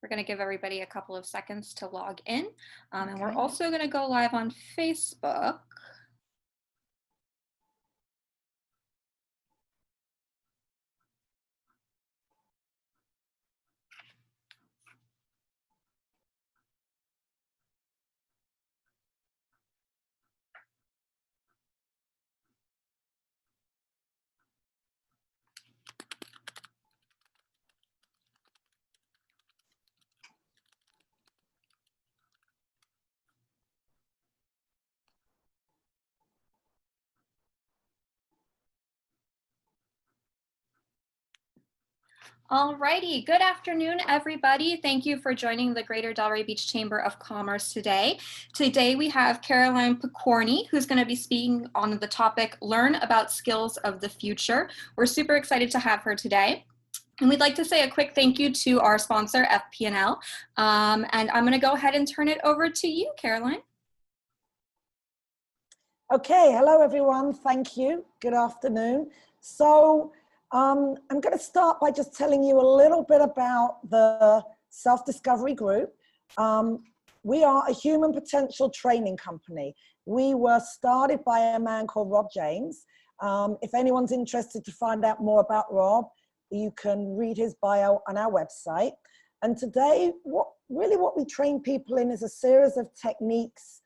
We're going to give everybody a couple of seconds to log in. And we're Okay. also going to go live on Facebook. Alrighty, good afternoon, everybody. Thank you for joining the Greater Delray Beach Chamber of Commerce today. Today we have Caroline Pokorny, who's going to be speaking on the topic, Learn About Skills of the Future. We're super excited to have her today. And we'd like to say a quick thank you to our sponsor, FP&L. And I'm going to go ahead and turn it over to you, Caroline. Okay, hello everyone, thank you. Good afternoon. So I'm going to start by just telling you a little bit about the Self-Discovery Group. We are a human potential training company. We were started by a man called Rob James. If anyone's interested to find out more about Rob, you can read his bio on our website. And today, what we train people in is a series of techniques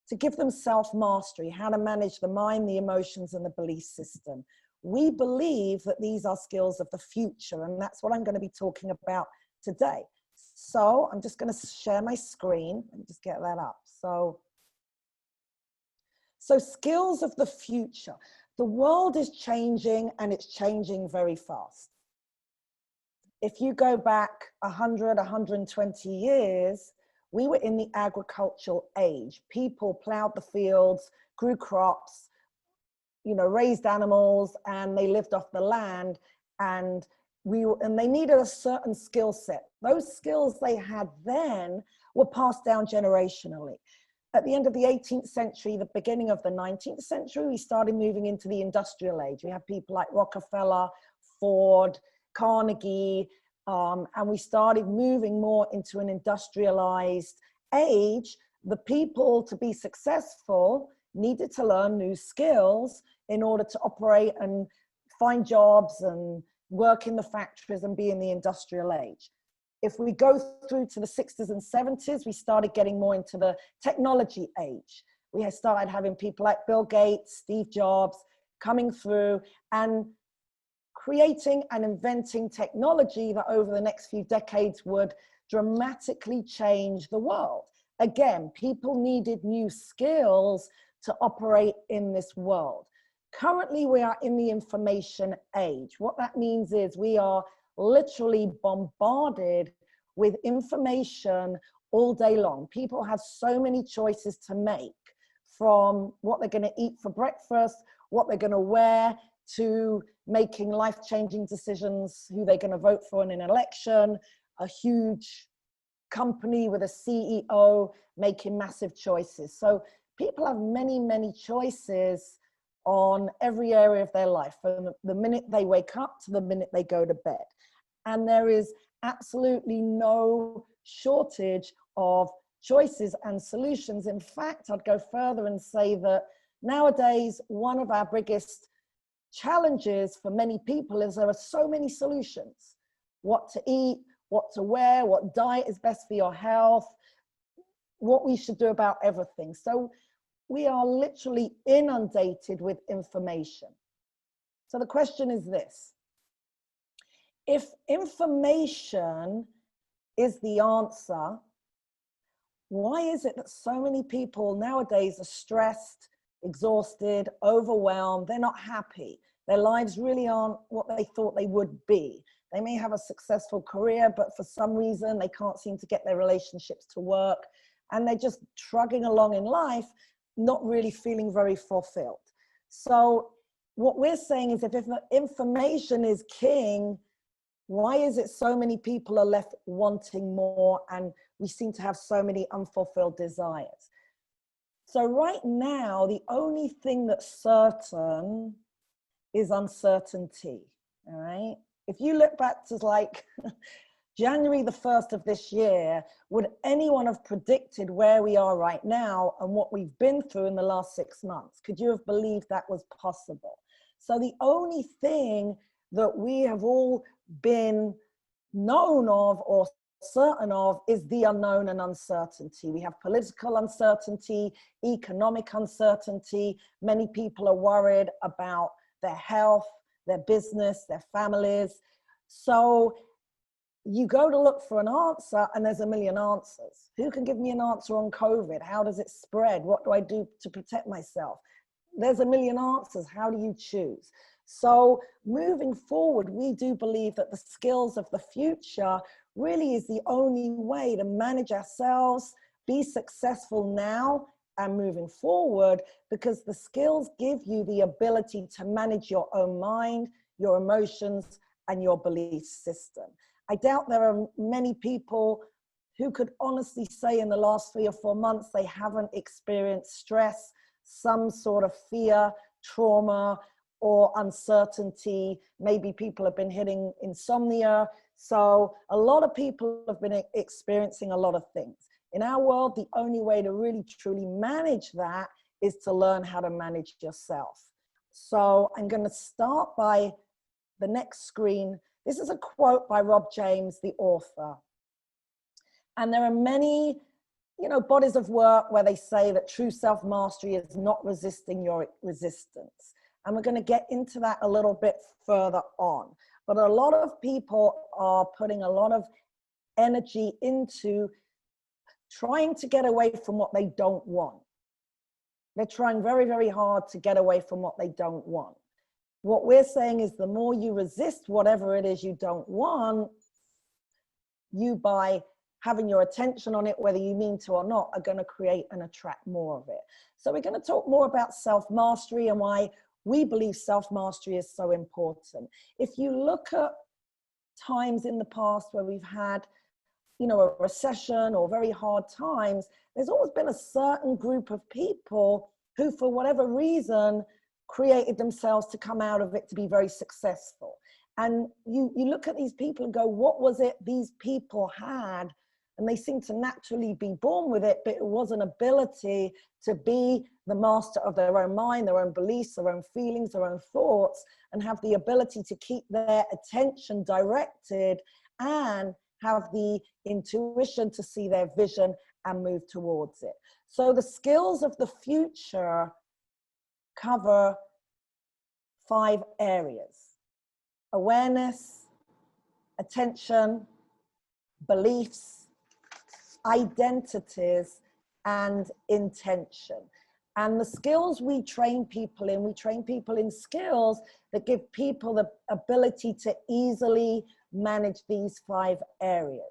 to give them self-mastery, how to manage the mind, the emotions, and the belief system. We believe that these are skills of the future, and that's what I'm going to be talking about today. So I'm just going to share my screen and just get that up. So skills of the future. The world is changing, and it's changing very fast. If you go back 100, 120 years, we were in the agricultural age. People plowed the fields, grew crops, raised animals, and they lived off the land. And they needed a certain skill set. Those skills they had then were passed down generationally. At the end of the 18th century, the beginning of the 19th century, we started moving into the industrial age. We had people like Rockefeller, Ford, Carnegie, and we started moving more into an industrialized age. The people, to be successful, needed to learn new skills in order to operate and find jobs and work in the factories and be in the industrial age. If we go through to the 60s and 70s, we started getting more into the technology age. We started having people like Bill Gates, Steve Jobs coming through and creating and inventing technology that over the next few decades would dramatically change the world. Again, people needed new skills to operate in this world. Currently, we are in the information age. What that means is we are literally bombarded with information all day long. People have so many choices to make, from what they're going to eat for breakfast, what they're going to wear, to making life-changing decisions, who they're going to vote for in an election, a huge company with a CEO making massive choices. So people have many, many choices on every area of their life, from the minute they wake up to the minute they go to bed. And there is absolutely no shortage of choices and solutions. In fact, I'd go further and say that nowadays, one of our biggest challenges for many people is there are so many solutions. What to eat, what to wear, what diet is best for your health, what we should do about everything. So we are literally inundated with information. So the question is this: if information is the answer, why is it that so many people nowadays are stressed, exhausted, overwhelmed? They're not happy. Their lives really aren't what they thought they would be. They may have a successful career, but for some reason they can't seem to get their relationships to work, and they're just trudging along in life, not really feeling very fulfilled. So what we're saying is, if information is king, why is it so many people are left wanting more, and we seem to have so many unfulfilled desires? So right now, the only thing that's certain is uncertainty, all right? If you look back to like January the 1st of this year, would anyone have predicted where we are right now and what we've been through in the last 6 months? Could you have believed that was possible? So the only thing that we have all been known of or certain of is the unknown and uncertainty. We have political uncertainty, economic uncertainty. Many people are worried about their health, their business, their families. So you go to look for an answer and there's a million answers. Who can give me an answer on COVID? How does it spread? What do I do to protect myself? There's a million answers. How do you choose? So moving forward, we do believe that the skills of the future really is the only way to manage ourselves, be successful now and moving forward, because the skills give you the ability to manage your own mind, your emotions, and your belief system. I doubt there are many people who could honestly say in the last 3 or 4 months they haven't experienced stress, some sort of fear, trauma, or uncertainty. Maybe people have been hitting insomnia. So a lot of people have been experiencing a lot of things. In our world, the only way to really truly manage that is to learn how to manage yourself. So I'm going to start by the next screen. This is a quote by Rob James, the author. And there are many, bodies of work where they say that true self-mastery is not resisting your resistance. And we're going to get into that a little bit further on. But a lot of people are putting a lot of energy into trying to get away from what they don't want. They're trying very, very hard to get away from what they don't want. What we're saying is the more you resist whatever it is you don't want, you, by having your attention on it, whether you mean to or not, are going to create and attract more of it. So we're going to talk more about self-mastery and why we believe self-mastery is so important. If you look at times in the past where we've had, a recession or very hard times, there's always been a certain group of people who, for whatever reason, created themselves to come out of it to be very successful. And you look at these people and go, what was it these people had? And they seem to naturally be born with it, but it was an ability to be the master of their own mind, their own beliefs, their own feelings, their own thoughts, and have the ability to keep their attention directed and have the intuition to see their vision and move towards it. So the skills of the future cover 5 areas: awareness, attention, beliefs, identities, and intention. And the skills we train people in skills that give people the ability to easily manage these 5 areas.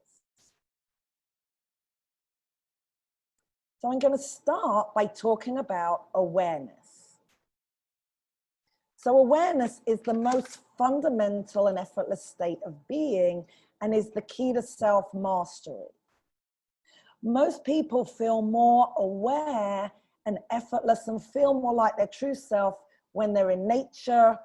So I'm going to start by talking about awareness. So awareness is the most fundamental and effortless state of being and is the key to self-mastery. Most people feel more aware and effortless and feel more like their true self when they're in nature,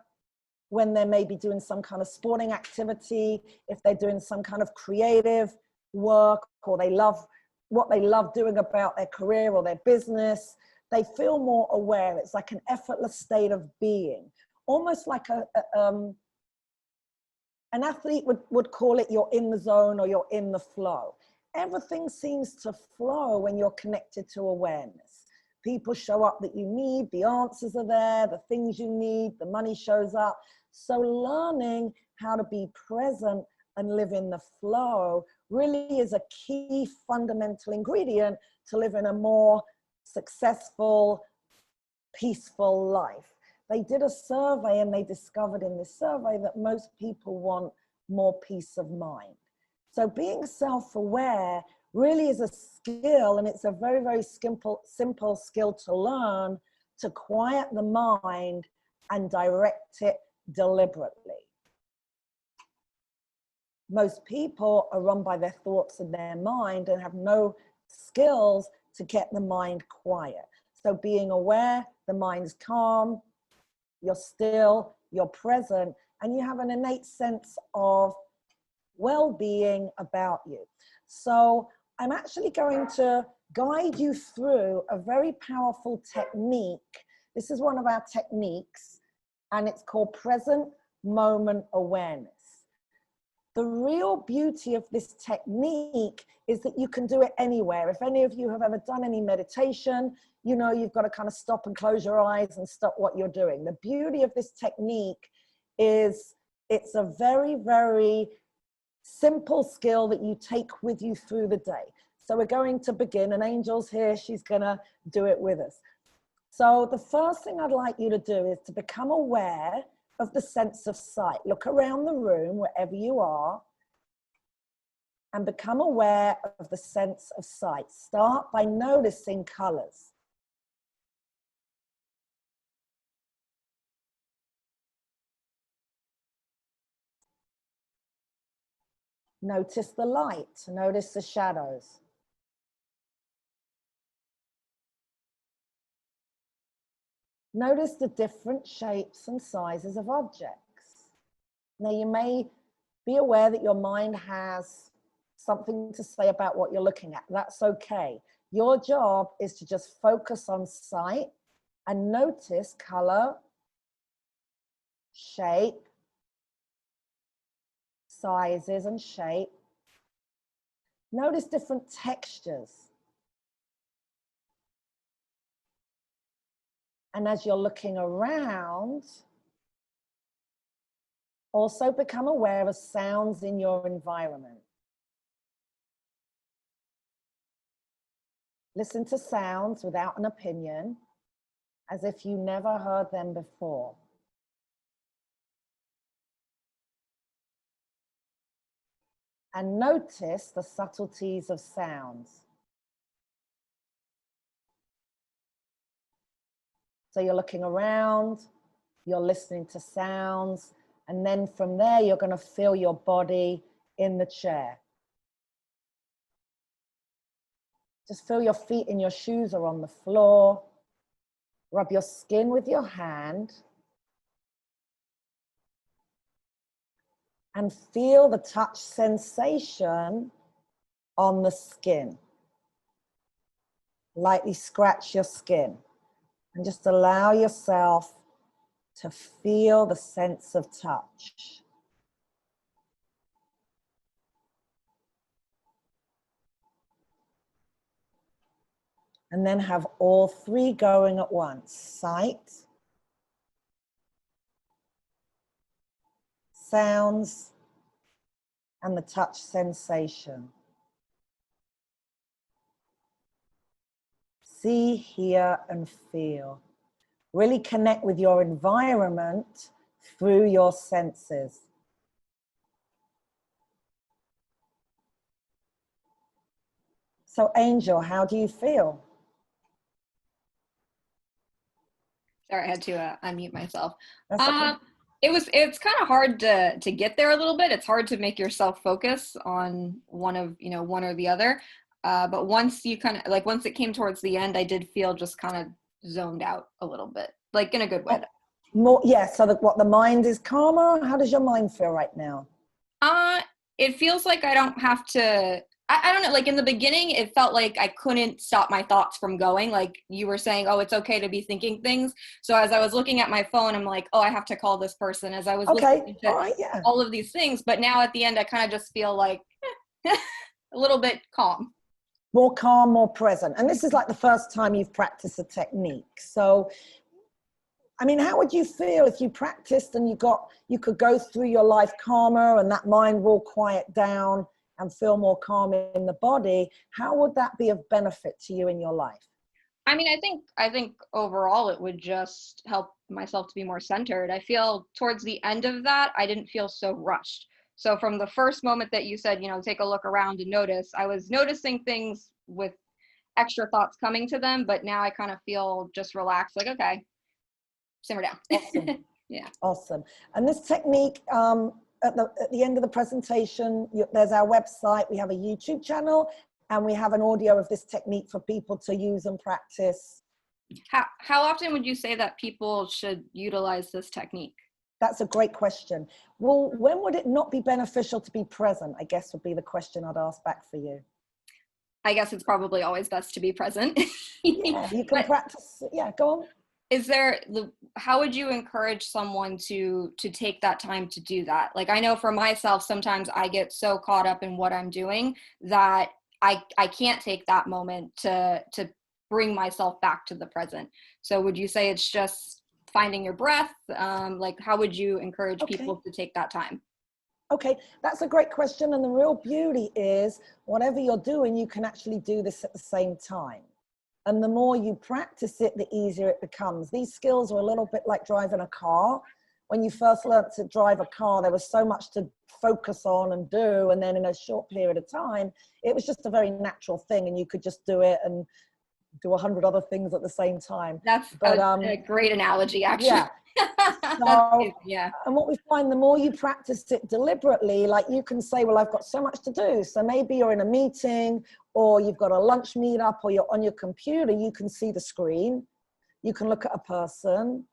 when they're maybe doing some kind of sporting activity, if they're doing some kind of creative work, or they love what they love doing about their career or their business. They feel more aware. It's like an effortless state of being, almost like an athlete would call it you're in the zone or you're in the flow. Everything seems to flow when you're connected to awareness. People show up that you need, the answers are there, the things you need, the money shows up. So learning how to be present and live in the flow really is a key fundamental ingredient to live in a more successful, peaceful life. They did a survey and they discovered in this survey that most people want more peace of mind. So being self-aware really is a skill, and it's a very, very simple skill to learn, to quiet the mind and direct it deliberately. Most people are run by their thoughts in their mind and have no skills to get the mind quiet. So being aware, the mind's calm, you're still, you're present, and you have an innate sense of well-being about you. So I'm actually going to guide you through a very powerful technique. This is one of our techniques, and it's called present moment awareness. The real beauty of this technique is that you can do it anywhere. If any of you have ever done any meditation, you know you've got to kind of stop and close your eyes and stop what you're doing. The beauty of this technique is it's a very, very simple skill that you take with you through the day. So we're going to begin, and Angel's here, she's gonna do it with us. So the first thing I'd like you to do is to become aware of the sense of sight. Look around the room, wherever you are, and become aware of the sense of sight. Start by noticing colors. Notice the light, notice the shadows. Notice the different shapes and sizes of objects. Now you may be aware that your mind has something to say about what you're looking at. That's okay. Your job is to just focus on sight and notice color, shape, sizes and shape. Notice different textures. And as you're looking around, also become aware of sounds in your environment. Listen to sounds without an opinion, as if you never heard them before. And notice the subtleties of sounds. So you're looking around, you're listening to sounds, and then from there, you're going to feel your body in the chair. Just feel your feet in your shoes or on the floor. Rub your skin with your hand. And feel the touch sensation on the skin. Lightly scratch your skin. And just allow yourself to feel the sense of touch. And then have all three going at once. Sight, sounds, and the touch sensation. See, hear, and feel. Really connect with your environment through your senses. So Angel, how do you feel? Sorry, I had to unmute myself. That's okay. It's kind of hard to get there a little bit. It's hard to make yourself focus on one or the other. But once you once it came towards the end, I did feel just kind of zoned out a little bit, like in a good way. More, yeah, so the mind is calmer. How does your mind feel right now? It feels like I don't have to, I don't know, like in the beginning, it felt like I couldn't stop my thoughts from going. Like you were saying, oh, it's okay to be thinking things. So as I was looking at my phone, I'm like, oh, I have to call this person, as I was listening to all of these things. But now at the end, I kind of just feel like a little bit calm. More calm, more present. And this is like the first time you've practiced a technique. So, I mean, how would you feel if you practiced and you could go through your life calmer and that mind will quiet down and feel more calm in the body? How would that be of benefit to you in your life? I mean, I think overall it would just help myself to be more centered. I feel towards the end of that, I didn't feel so rushed. So from the first moment that you said, take a look around and notice, I was noticing things with extra thoughts coming to them, but now I kind of feel just relaxed, like, okay, simmer down. Awesome. Yeah. Awesome. And this technique, at the end of the presentation, there's our website. We have a YouTube channel, and we have an audio of this technique for people to use and practice. How often would you say that people should utilize this technique? That's a great question. Well, when would it not be beneficial to be present, I guess would be the question I'd ask back for you. I guess it's probably always best to be present. Yeah, you can But practice. Yeah, go on. is there, how would you encourage someone to take that time to do that? Like, I know for myself, sometimes I get so caught up in what I'm doing that I can't take that moment to bring myself back to the present. So would you say it's just finding your breath? Like, how would you encourage people to take that time? Okay, that's a great question. And the real beauty is whatever you're doing, you can actually do this at the same time. And the more you practice it, the easier it becomes. These skills are a little bit like driving a car. When you first learned to drive a car, there was so much to focus on and do. And then in a short period of time, it was just a very natural thing. And you could just do it and do 100 other things at the same time. That's a great analogy, actually. Yeah. So, yeah. And what we find, the more you practice it deliberately, like you can say, well, I've got so much to do. So maybe you're in a meeting or you've got a lunch meetup or you're on your computer, you can see the screen, you can look at a person,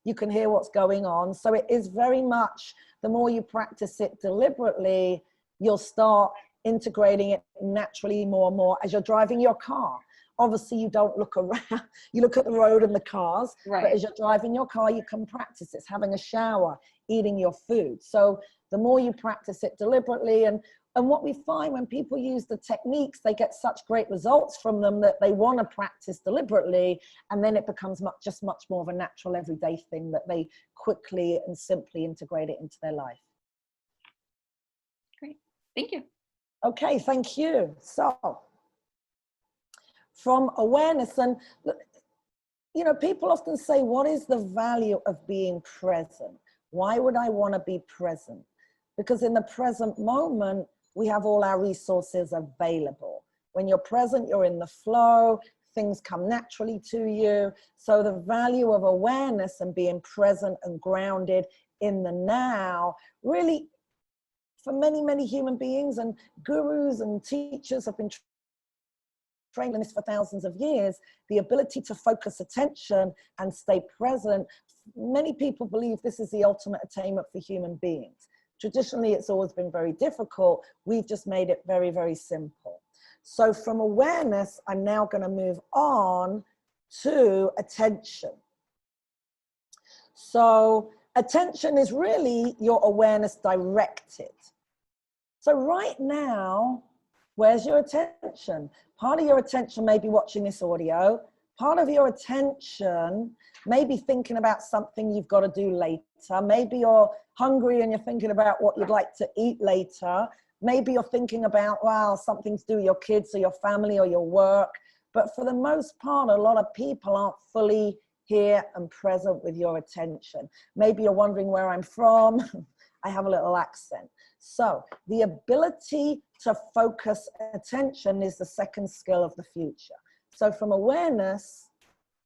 you can hear what's going on. So it is very much, the more you practice it deliberately, you'll start integrating it naturally more and more as you're driving your car. Obviously, you don't look around, you look at the road and the cars, Right. But as you're driving your car, you can practice it, having a shower, eating your food. So the more you practice it deliberately, and what we find when people use the techniques, they get such great results from them that they want to practice deliberately, and then it becomes much more of a natural everyday thing that they quickly and simply integrate it into their life. Great, thank you. Okay, thank you. So, from awareness, and you know, people often say, what is the value of being present? Why would I want to be present? Because in the present moment, we have all our resources available. When you're present, you're in the flow, things come naturally to you. So the value of awareness and being present and grounded in the now, really, for many human beings, and gurus and teachers have been trained in this for thousands of years, the ability to focus attention and stay present. Many people believe this is the ultimate attainment for human beings. Traditionally, it's always been very difficult. We've just made it very simple. So from awareness, I'm now going to move on to attention. So attention is really your awareness directed. So right now, where's your attention? Part of your attention may be watching this audio. Part of your attention may be thinking about something you've got to do later. Maybe you're hungry and you're thinking about what you'd like to eat later. Maybe you're thinking about, wow, something to do with your kids or your family or your work. But for the most part, a lot of people aren't fully here and present with your attention. Maybe you're wondering where I'm from. I have a little accent. So the ability to focus attention is the second skill of the future. So from awareness,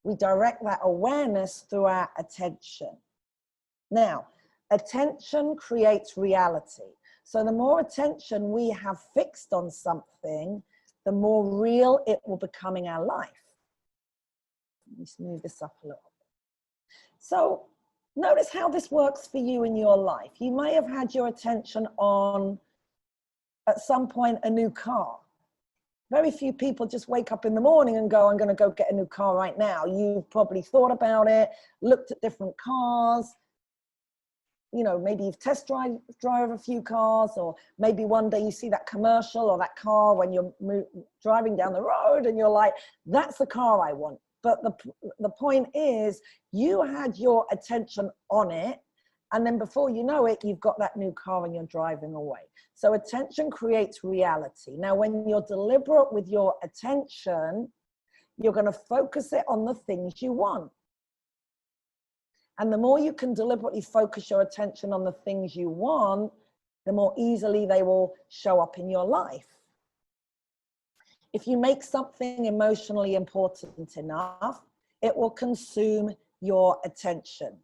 we direct that awareness through our attention. Now, attention creates reality. So the more attention we have fixed on something, the more real it will become in our life. Let me move this up a little bit. So notice how this works for you in your life. You may have had your attention on, at some point, a new car. Very few people just wake up in the morning and go, I'm going to go get a new car right now. You've probably thought about it, looked at different cars. You know, maybe you've test drive a few cars, or maybe one day you see that commercial or that car when you're driving down the road and you're like, that's the car I want. But the point is, you had your attention on it, and then before you know it, you've got that new car and you're driving away. So attention creates reality. Now, when you're deliberate with your attention, you're going to focus it on the things you want. And the more you can deliberately focus your attention on the things you want, the more easily they will show up in your life. If you make something emotionally important enough, it will consume your attention.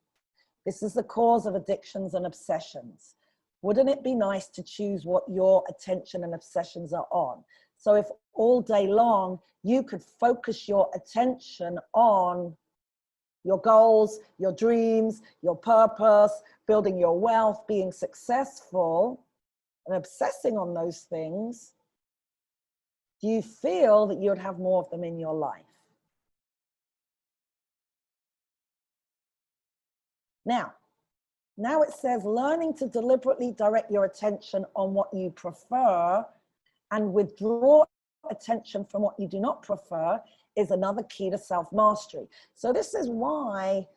This is the cause of addictions and obsessions. Wouldn't it be nice to choose what your attention and obsessions are on? So if all day long you could focus your attention on your goals, your dreams, your purpose, building your wealth, being successful, and obsessing on those things, do you feel that you'd have more of them in your life? Now it says learning to deliberately direct your attention on what you prefer and withdraw attention from what you do not prefer is another key to self-mastery. So this is why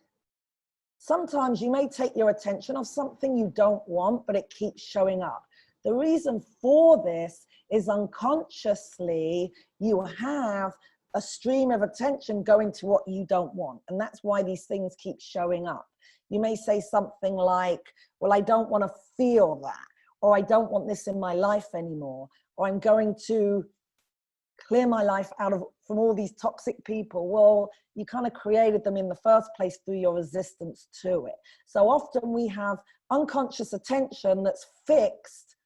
sometimes you may take your attention off something you don't want, but it keeps showing up. The reason for this is unconsciously you have a stream of attention going to what you don't want. And that's why these things keep showing up. You may say something like, well, I don't want to feel that, or I don't want this in my life anymore, or I'm going to clear my life from all these toxic people. Well, you kind of created them in the first place through your resistance to it. So often we have unconscious attention that's fixed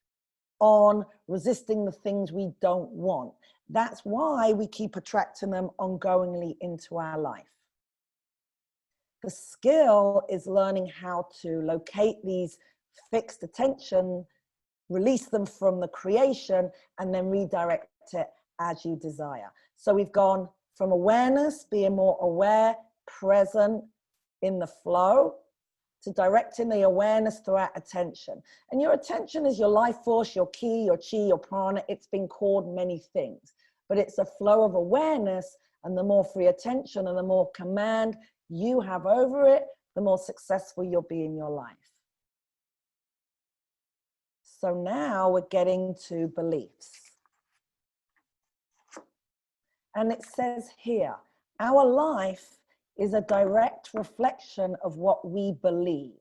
on resisting the things we don't want. That's why we keep attracting them ongoingly into our life. The skill is learning how to locate these fixed attention, release them from the creation, and then redirect it as you desire. So we've gone from awareness, being more aware, present in the flow, to directing the awareness through our attention. And your attention is your life force, your ki, your chi, your prana. It's been called many things, but it's a flow of awareness, and the more free attention and the more command you have over it, the more successful you'll be in your life. So now we're getting to beliefs. And it says here, our life is a direct reflection of what we believe.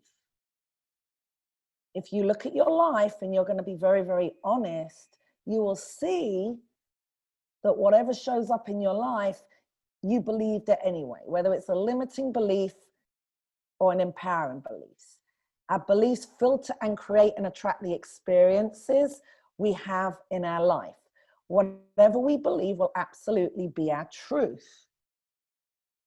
If you look at your life and you're going to be very, very honest, you will see that whatever shows up in your life, you believed it anyway, whether it's a limiting belief or an empowering belief. Our beliefs filter and create and attract the experiences we have in our life. Whatever we believe will absolutely be our truth.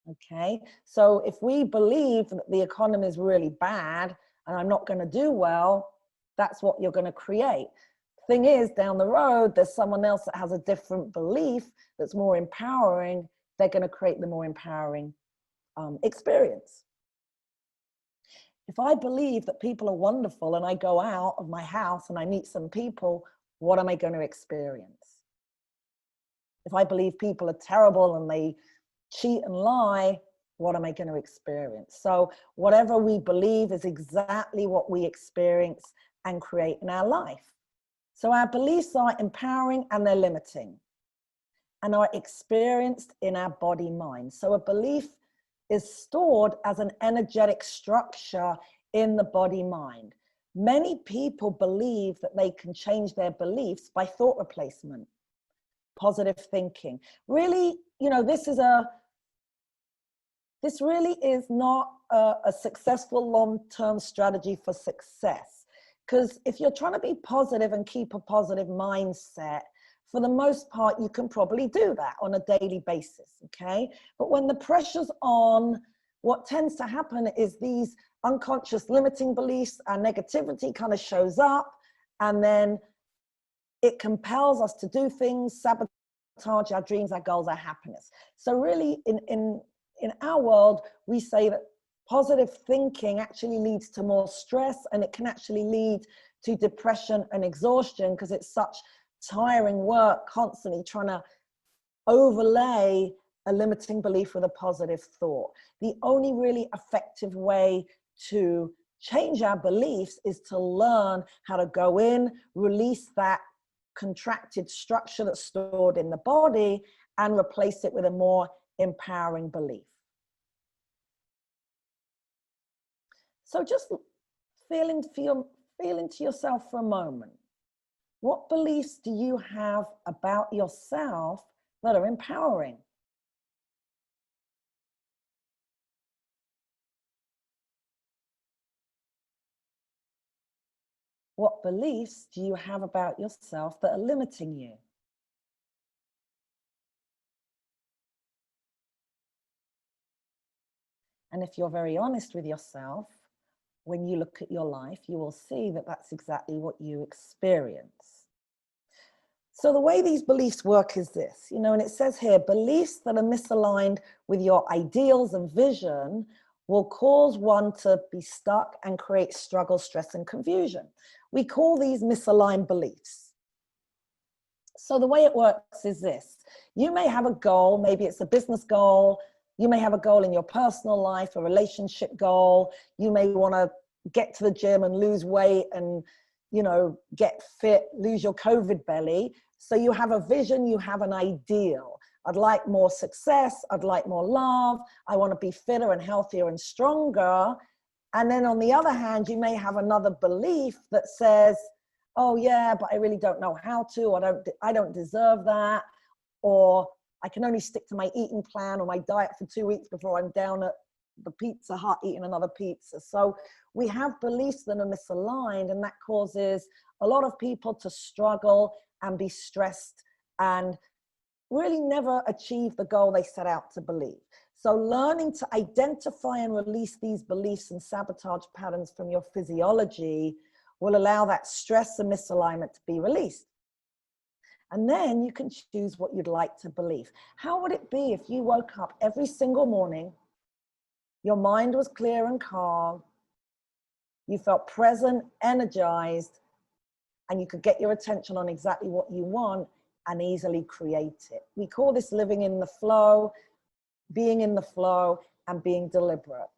Okay, so if we believe that the economy is really bad and I'm not going to do well, that's what you're going to create. Thing is, down the road, there's someone else that has a different belief that's more empowering. They're going to create the more empowering experience. If I believe that people are wonderful and I go out of my house and I meet some people, what am I going to experience? If I believe people are terrible and they cheat and lie, what am I going to experience? So whatever we believe is exactly what we experience and create in our life. So our beliefs are empowering and they're limiting, and are experienced in our body mind. So a belief is stored as an energetic structure in the body mind. Many people believe that they can change their beliefs by thought replacement, positive thinking. Really, you know, this really is not a successful long-term strategy for success. Because if you're trying to be positive and keep a positive mindset, for the most part, you can probably do that on a daily basis, okay? But when the pressure's on, what tends to happen is these unconscious limiting beliefs and negativity kind of shows up, and then it compels us to do things, sabotage our dreams, our goals, our happiness. So really, in our world, we say that positive thinking actually leads to more stress, and it can actually lead to depression and exhaustion because it's such tiring work constantly trying to overlay a limiting belief with a positive thought. The only really effective way to change our beliefs is to learn how to go in, release that contracted structure that's stored in the body, and replace it with a more empowering belief. So just feel into yourself for a moment. What beliefs do you have about yourself that are empowering? What beliefs do you have about yourself that are limiting you? And if you're very honest with yourself, when you look at your life, you will see that that's exactly what you experience. So the way these beliefs work is this, and it says here, beliefs that are misaligned with your ideals and vision will cause one to be stuck and create struggle, stress, and confusion. We call these misaligned beliefs. So the way it works is this. You may have a goal, maybe it's a business goal. You may have a goal in your personal life, a relationship goal. You may want to get to the gym and lose weight and, get fit, lose your COVID belly. So you have a vision, you have an ideal. I'd like more success. I'd like more love. I want to be fitter and healthier and stronger. And then on the other hand, you may have another belief that says, oh yeah, but I really don't know how to, or I don't deserve that. Or I can only stick to my eating plan or my diet for 2 weeks before I'm down at the Pizza Hut eating another pizza. So we have beliefs that are misaligned, and that causes a lot of people to struggle and be stressed and really never achieve the goal they set out to believe. So learning to identify and release these beliefs and sabotage patterns from your physiology will allow that stress and misalignment to be released. And then you can choose what you'd like to believe. How would it be if you woke up every single morning, your mind was clear and calm, you felt present, energized, and you could get your attention on exactly what you want and easily create it? We call this living in the flow, being in the flow, and being deliberate.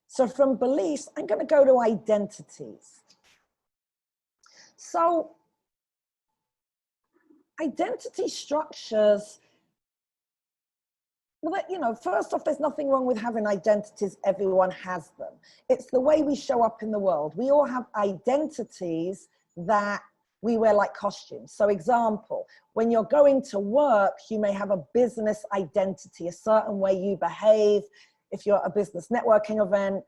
So from beliefs, I'm going to go to identities. So identity structures, well, first off, there's nothing wrong with having identities. Everyone has them. It's the way we show up in the world. We all have identities that we wear like costumes. So example, when you're going to work, you may have a business identity, a certain way you behave. If you're at a business networking event,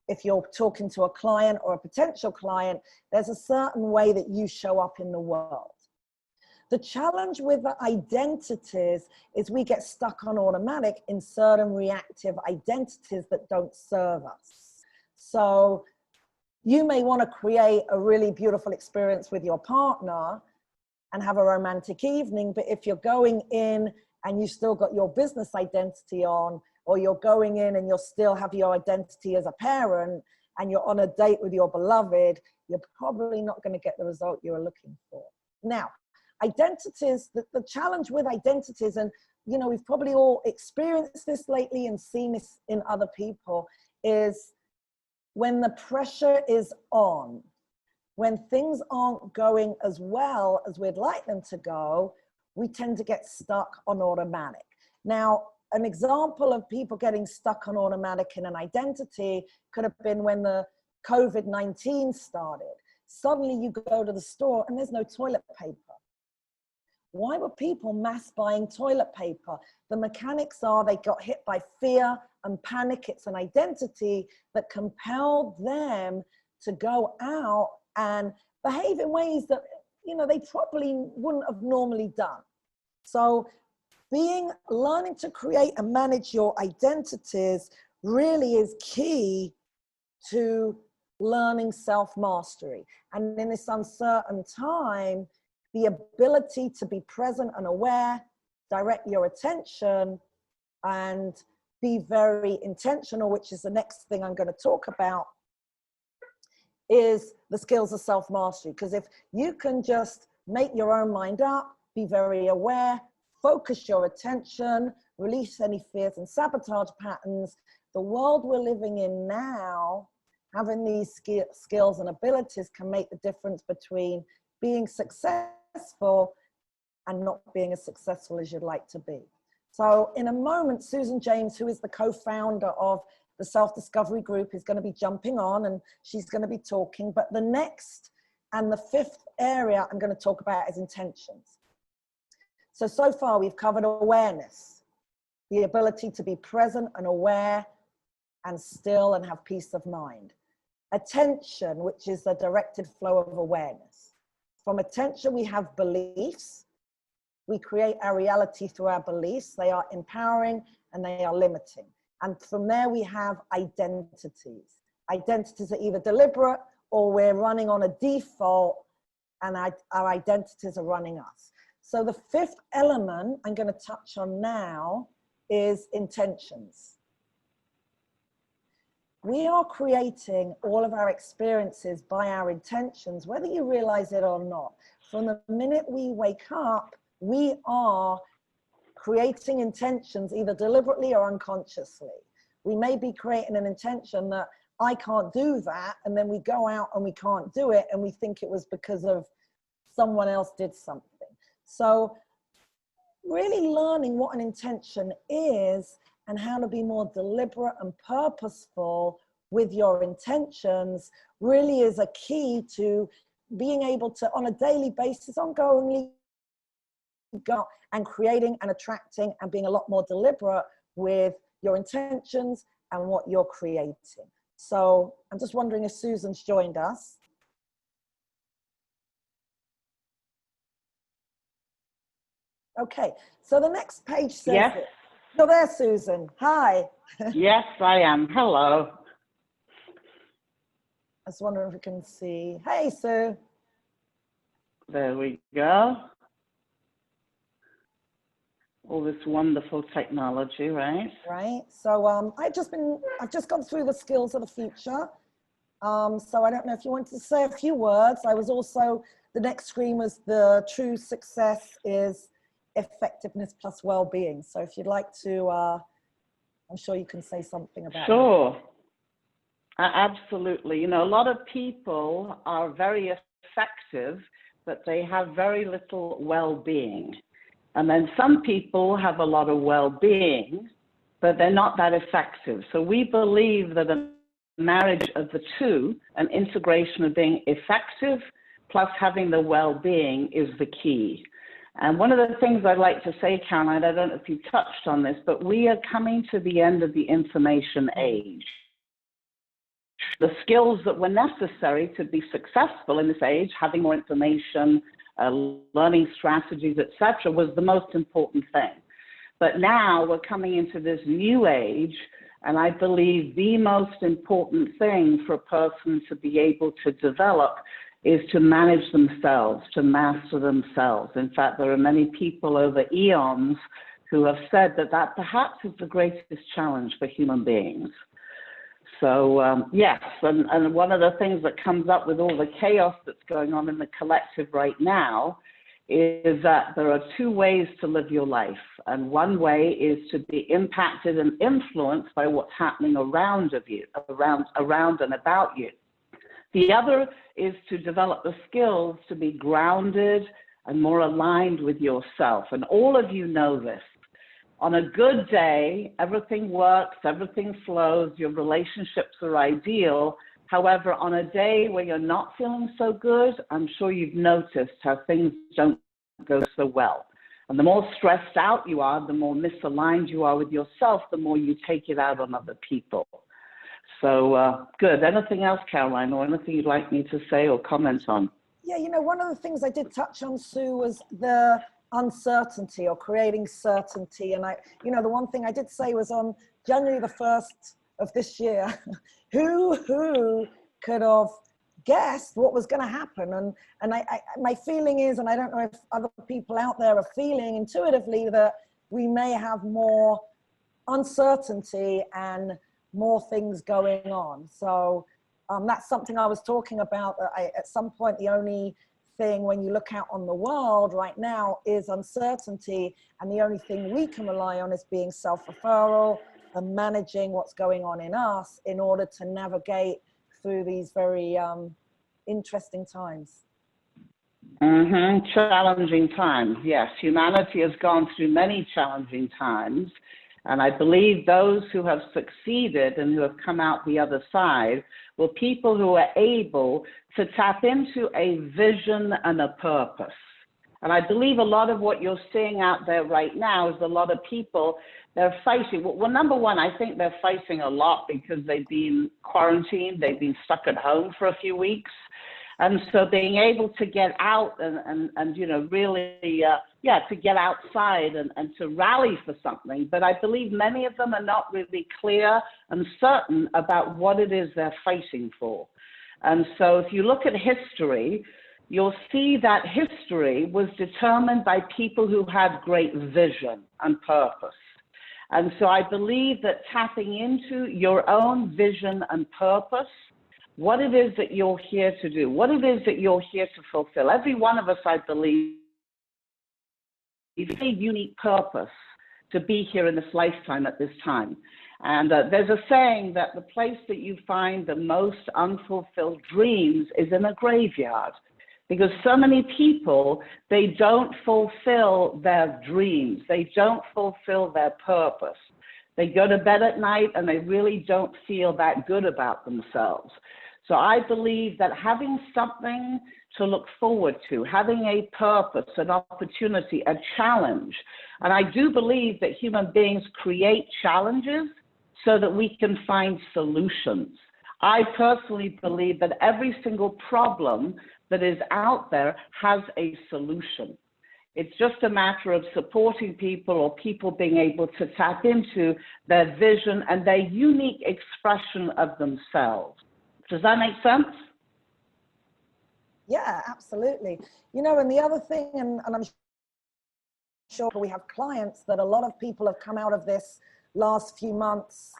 if you're talking to a client or a potential client, there's a certain way that you show up in the world. The challenge with the identities is we get stuck on automatic in certain reactive identities that don't serve us. So you may want to create a really beautiful experience with your partner and have a romantic evening, but if you're going in and you still got your business identity on, or you're going in and you still have your identity as a parent and you're on a date with your beloved, you're probably not going to get the result you're looking for. Now, identities, the challenge with identities, and we've probably all experienced this lately and seen this in other people, is when the pressure is on, when things aren't going as well as we'd like them to go, we tend to get stuck on automatic. Now, an example of people getting stuck on automatic in an identity could have been when the COVID-19 started. Suddenly you go to the store and there's no toilet paper. Why were people mass buying toilet paper? The mechanics are they got hit by fear and panic. It's an identity that compelled them to go out and behave in ways that, they probably wouldn't have normally done. So learning to create and manage your identities really is key to learning self-mastery. And in this uncertain time, the ability to be present and aware, direct your attention, and be very intentional, which is the next thing I'm going to talk about, is the skills of self-mastery. Because if you can just make your own mind up, be very aware, focus your attention, release any fears and sabotage patterns, the world we're living in now, having these skills and abilities can make the difference between being successful and not being as successful as you'd like to be. So in a moment, Susan James, who is the co-founder of the Self-Discovery Group, is going to be jumping on and she's going to be talking. But the next and the fifth area I'm going to talk about is intentions. So far we've covered awareness, the ability to be present and aware and still and have peace of mind. Attention, which is the directed flow of awareness. From attention, we have beliefs. We create our reality through our beliefs. They are empowering and they are limiting. And from there we have identities. Identities are either deliberate or we're running on a default and our identities are running us. So the fifth element I'm going to touch on now is intentions. We are creating all of our experiences by our intentions, whether you realize it or not. From the minute we wake up, we are creating intentions either deliberately or unconsciously. We may be creating an intention that I can't do that, and then we go out and we can't do it, and we think it was because of someone else did something. So really learning what an intention is and how to be more deliberate and purposeful with your intentions really is a key to being able to, on a daily basis, ongoingly go and creating and attracting and being a lot more deliberate with your intentions and what you're creating. So I'm just wondering if Susan's joined us. Okay, so the next page says, yes. You're there, Susan. Hi. Yes, I am. Hello. I was wondering if we can see. Hey, Sue. There we go. All this wonderful technology, right? Right. So I've just gone through the skills of the future. So I don't know if you wanted to say a few words. I was also, the next screen was the true success is effectiveness plus well-being. So if you'd like to, I'm sure you can say something about Sure. Absolutely. You know, a lot of people are very effective, but they have very little well-being. And then some people have a lot of well-being, but they're not that effective. So we believe that a marriage of the two, an integration of being effective plus having the well-being is the key. And one of the things I'd like to say, Caroline, I don't know if you touched on this, but we are coming to the end of the information age. The skills that were necessary to be successful in this age, having more information, learning strategies, etc., was the most important thing. But now we're coming into this new age, and I believe the most important thing for a person to be able to develop is to manage themselves, to master themselves. In fact, there are many people over eons who have said that that perhaps is the greatest challenge for human beings. So yes, and one of the things that comes up with all the chaos that's going on in the collective right now is that there are two ways to live your life. And one way is to be impacted and influenced by what's happening around and about you. The other is to develop the skills to be grounded and more aligned with yourself. And all of you know this. On a good day, everything works, everything flows, your relationships are ideal. However, on a day where you're not feeling so good, I'm sure you've noticed how things don't go so well. And the more stressed out you are, the more misaligned you are with yourself, the more you take it out on other people. So good. Anything else, Caroline, or anything you'd like me to say or comment on? Yeah, you know, one of the things I did touch on, Sue, was the uncertainty or creating certainty. And you know, the one thing I did say was on January the 1st of this year, who could have guessed what was going to happen? And my feeling is, and I don't know if other people out there are feeling intuitively, that we may have more uncertainty and more things going on. So that's something I was talking about. At some point, the only thing when you look out on the world right now is uncertainty, and the only thing we can rely on is being self-referral and managing what's going on in us in order to navigate through these very interesting times. Challenging times, yes. Humanity has gone through many challenging times, and I believe those who have succeeded and who have come out the other side were people who are able to tap into a vision and a purpose. And I believe a lot of what you're seeing out there right now is a lot of people, they're fighting. Well, number one, I think they're fighting a lot because they've been quarantined, they've been stuck at home for a few weeks. And so being able to get out and you know, really, to get outside and to rally for something. But I believe many of them are not really clear and certain about what it is they're fighting for. And so if you look at history, you'll see that history was determined by people who had great vision and purpose. And so I believe that tapping into your own vision and purpose, what it is that you're here to do, what it is that you're here to fulfill. Every one of us, I believe, has a unique purpose to be here in this lifetime at this time. And there's a saying that the place that you find the most unfulfilled dreams is in a graveyard, because so many people, they don't fulfill their dreams. They don't fulfill their purpose. They go to bed at night and they really don't feel that good about themselves. So I believe that having something to look forward to, having a purpose, an opportunity, a challenge, and I do believe that human beings create challenges so that we can find solutions. I personally believe that every single problem that is out there has a solution. It's just a matter of supporting people or people being able to tap into their vision and their unique expression of themselves. Does that make sense? Yeah, absolutely. You know, and the other thing, and I'm sure we have clients that a lot of people have come out of this last few months,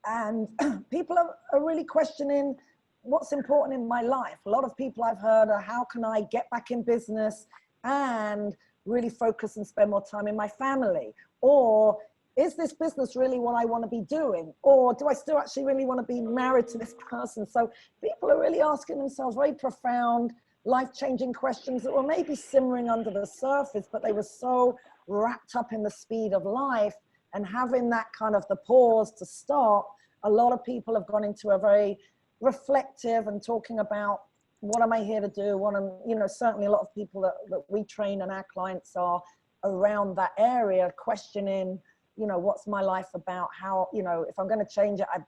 and people are really questioning what's important in my life. A lot of people I've heard are, how can I get back in business and really focus and spend more time in my family? Or is this business really what I want to be doing? Or do I still actually really want to be married to this person? So people are really asking themselves very profound, life-changing questions that were maybe simmering under the surface, but they were so wrapped up in the speed of life, and having that kind of the pause to stop. A lot of people have gone into a very reflective and talking about, what am I here to do? What am, you know, certainly a lot of people that we train and our clients are around that area, questioning, you know, what's my life about? How, you know, if I'm going to change it, I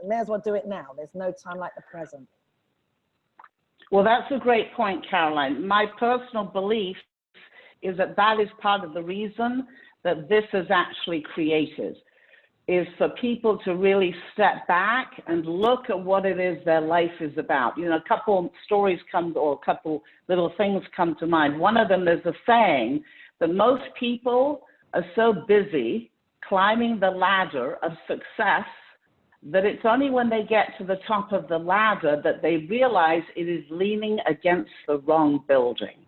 may as well do it now. There's no time like the present. Well, that's a great point, Caroline. My personal belief is that that is part of the reason that this is actually created, is for people to really step back and look at what it is their life is about. You know, a couple stories come, or a couple little things come to mind. One of them is a saying that most people are so busy climbing the ladder of success that it's only when they get to the top of the ladder that they realize it is leaning against the wrong building.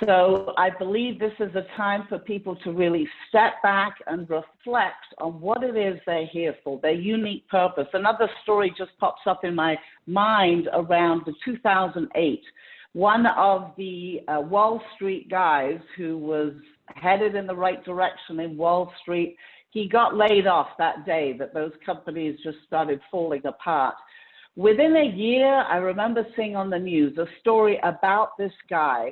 So I believe this is a time for people to really step back and reflect on what it is they're here for, their unique purpose. Another story just pops up in my mind around the 2008. One of the Wall Street guys who was headed in the right direction in Wall Street, he got laid off that day that those companies just started falling apart. Within a year, I remember seeing on the news a story about this guy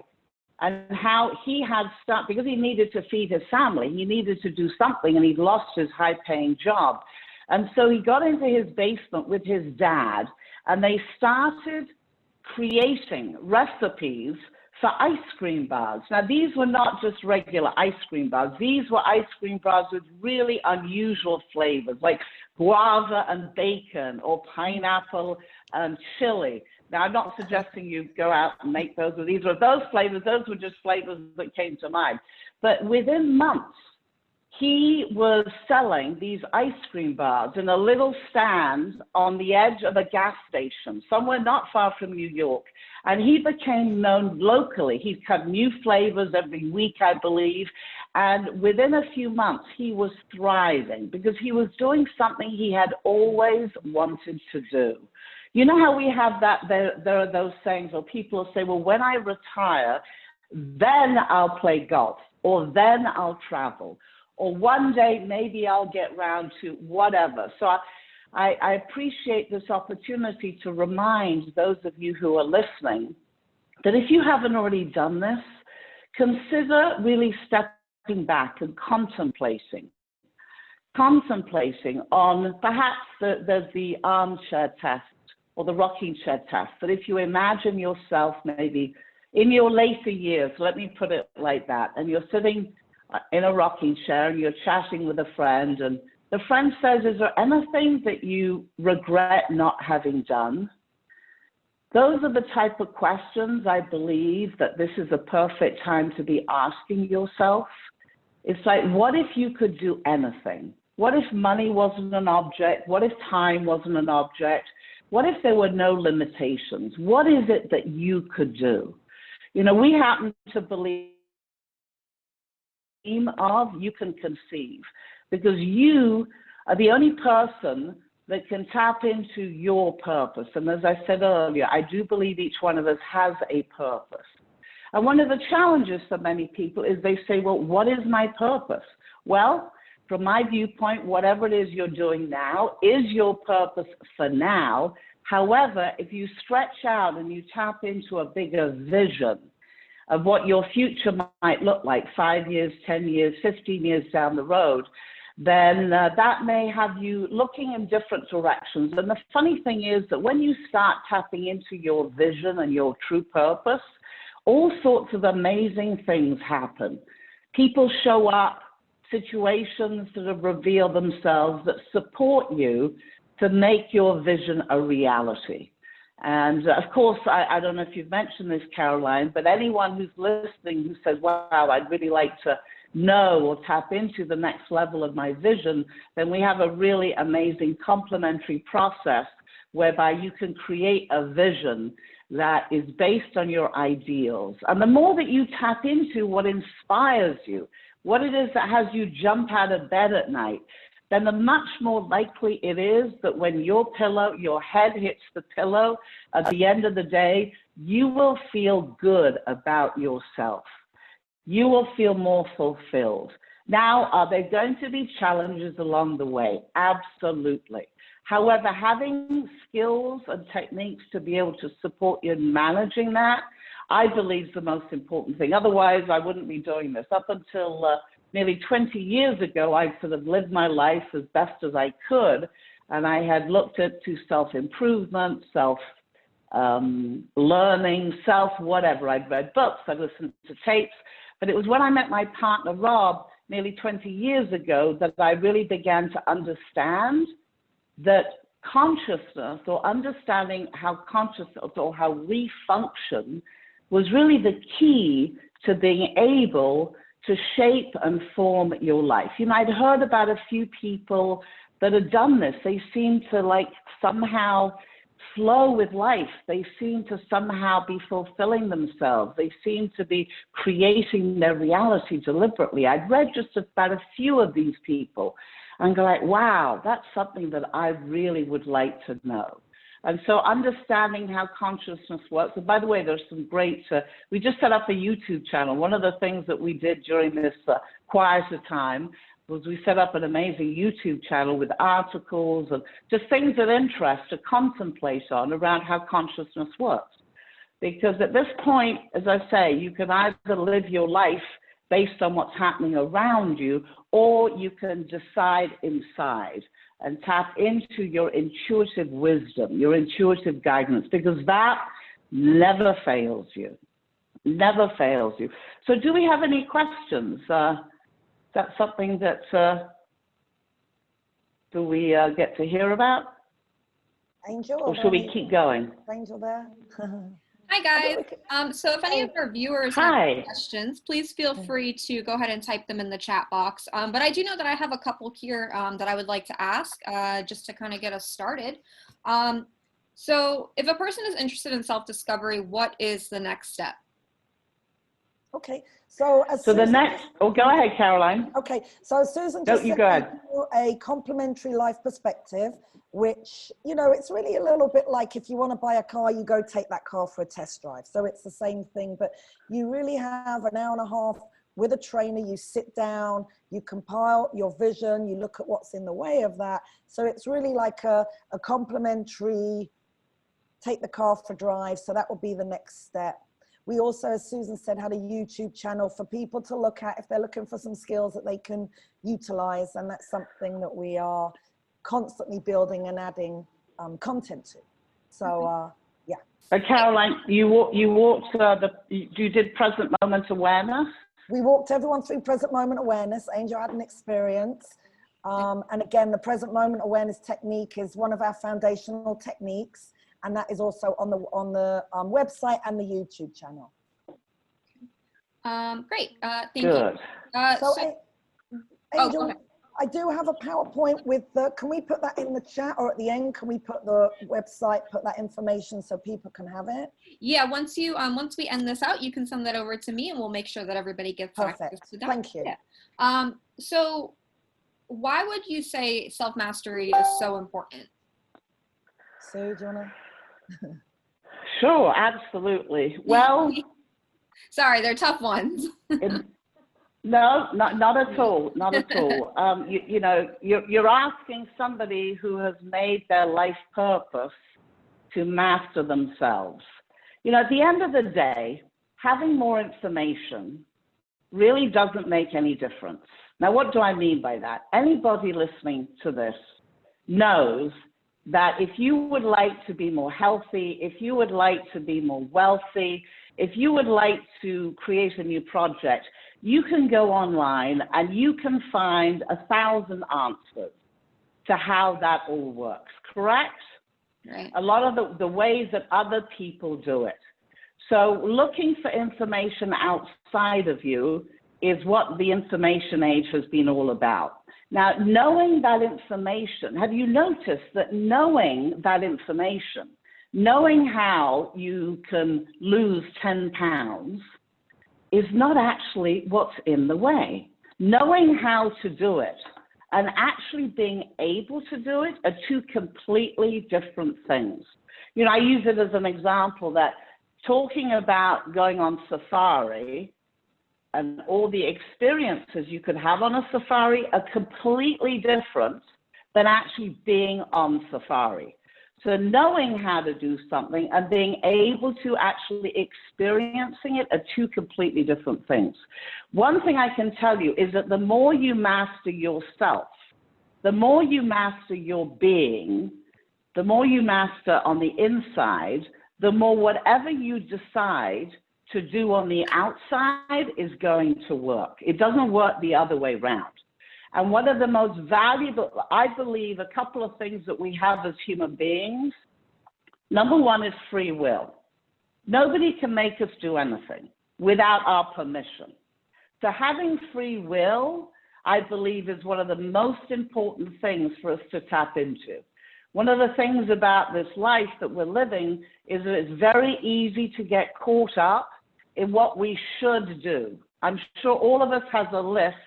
and how he had started, because he needed to feed his family, he needed to do something, and he'd lost his high-paying job. And so he got into his basement with his dad, and they started creating recipes for ice cream bars. Now, these were not just regular ice cream bars. These were ice cream bars with really unusual flavors, like guava and bacon, or pineapple and chili. Now, I'm not suggesting you go out and make those with either of those flavors. Those were just flavors that came to mind. But within months, he was selling these ice cream bars in a little stand on the edge of a gas station, somewhere not far from New York. And he became known locally. He had new flavors every week, I believe. And within a few months, he was thriving because he was doing something he had always wanted to do. You know how we have that, there are those sayings where people will say, well, when I retire, then I'll play golf, or then I'll travel, or one day maybe I'll get round to whatever. So I appreciate this opportunity to remind those of you who are listening that if you haven't already done this, consider really stepping back and contemplating on perhaps there's the armchair test, or the rocking chair test, that if you imagine yourself maybe in your later years, let me put it like that, and you're sitting in a rocking chair and you're chatting with a friend, and the friend says, is there anything that you regret not having done? Those are the type of questions I believe that this is a perfect time to be asking yourself. It's like, what if you could do anything? What if money wasn't an object? What if time wasn't an object? What if there were no limitations? What is it that you could do? You know, we happen to believe of you can conceive, because you are the only person that can tap into your purpose. And as I said earlier, I do believe each one of us has a purpose. And one of the challenges for many people is they say, well, what is my purpose? Well, from my viewpoint, whatever it is you're doing now is your purpose for now. However, if you stretch out and you tap into a bigger vision of what your future might look like 5 years, 10 years, 15 years down the road, then that may have you looking in different directions. And the funny thing is that when you start tapping into your vision and your true purpose, all sorts of amazing things happen. People show up, situations that have revealed themselves that support you to make your vision a reality. And of course, I don't know if you've mentioned this, Caroline, but anyone who's listening who says, wow, I'd really like to know or tap into the next level of my vision, then we have a really amazing complementary process whereby you can create a vision that is based on your ideals. And the more that you tap into what inspires you, what it is that has you jump out of bed at night, then the much more likely it is that when your head hits the pillow at the end of the day, you will feel good about yourself. You will feel more fulfilled. Now, are there going to be challenges along the way? Absolutely. However, having skills and techniques to be able to support you in managing that, I believe is the most important thing. Otherwise, I wouldn't be doing this. Up until nearly 20 years ago, I sort of lived my life as best as I could, and I had looked to self-improvement, self-learning, self-whatever. I'd read books, I'd listened to tapes, but it was when I met my partner, Rob, nearly 20 years ago, that I really began to understand that consciousness, or understanding how consciousness or how we function, was really the key to being able to shape and form your life. You might have heard about a few people that have done this. They seem to like somehow flow with life. They seem to somehow be fulfilling themselves. They seem to be creating their reality deliberately. I'd read just about a few of these people and go like, wow, that's something that I really would like to know. And so understanding how consciousness works, and by the way, there's some great, we just set up a YouTube channel. One of the things that we did during this quieter time was we set up an amazing YouTube channel with articles and just things of interest to contemplate on around how consciousness works. Because at this point, as I say, you can either live your life based on what's happening around you, or you can decide inside and tap into your intuitive wisdom, your intuitive guidance, because that never fails you, never fails you. So do we have any questions? That's something that do we get to hear about? Angel? Or should we keep going? Angel there? Hi guys. So if any of our viewers have any questions, please feel free to go ahead and type them in the chat box. But I do know that I have a couple here that I would like to ask just to kind of get us started. So if a person is interested in self-discovery, what is the next step? Okay, so as so Susan, the next, oh, go ahead, Caroline. Okay, so Susan just you go ahead. A complementary life perspective, which, you know, it's really a little bit like if you want to buy a car, you go take that car for a test drive. So it's the same thing, but you really have an hour and a half with a trainer. You sit down, you compile your vision, you look at what's in the way of that. So it's really like a complementary, take the car for a drive. So that will be the next step. We also, as Susan said, had a YouTube channel for people to look at if they're looking for some skills that they can utilize. And that's something that we are constantly building and adding content to. So, yeah. But Caroline, you did present moment awareness? We walked everyone through present moment awareness. Angel had an experience. And again, the present moment awareness technique is one of our foundational techniques. And that is also on the website and the YouTube channel. Great, thank Good. you. Angel, I do have a PowerPoint with can we put that in the chat, or at the end, can we put the website, put that information so people can have it? Yeah, once we end this out, you can send that over to me and we'll make sure that everybody gets access to that. Thank you. Yeah. So why would you say self-mastery is so important? Sue, do you wanna? Sure, absolutely. Well, sorry, they're tough ones. No, not at all. Not at all. You know, you're asking somebody who has made their life purpose to master themselves. You know, at the end of the day, having more information really doesn't make any difference. Now, what do I mean by that? Anybody listening to this knows that if you would like to be more healthy, if you would like to be more wealthy, if you would like to create a new project, you can go online and you can find 1,000 answers to how that all works, correct? Right. A lot of the ways that other people do it. So looking for information outside of you is what the information age has been all about. Now, knowing that information, have you noticed that knowing that information, knowing how you can lose 10 pounds is not actually what's in the way? Knowing how to do it and actually being able to do it are two completely different things. You know, I use it as an example that talking about going on safari and all the experiences you could have on a safari are completely different than actually being on safari. So knowing how to do something and being able to actually experiencing it are two completely different things. One thing I can tell you is that the more you master yourself, the more you master your being, the more you master on the inside, the more whatever you decide to do on the outside is going to work. It doesn't work the other way around. And one of the most valuable, I believe, a couple of things that we have as human beings, number one is free will. Nobody can make us do anything without our permission. So having free will, I believe, is one of the most important things for us to tap into. One of the things about this life that we're living is that it's very easy to get caught up in what we should do. I'm sure all of us has a list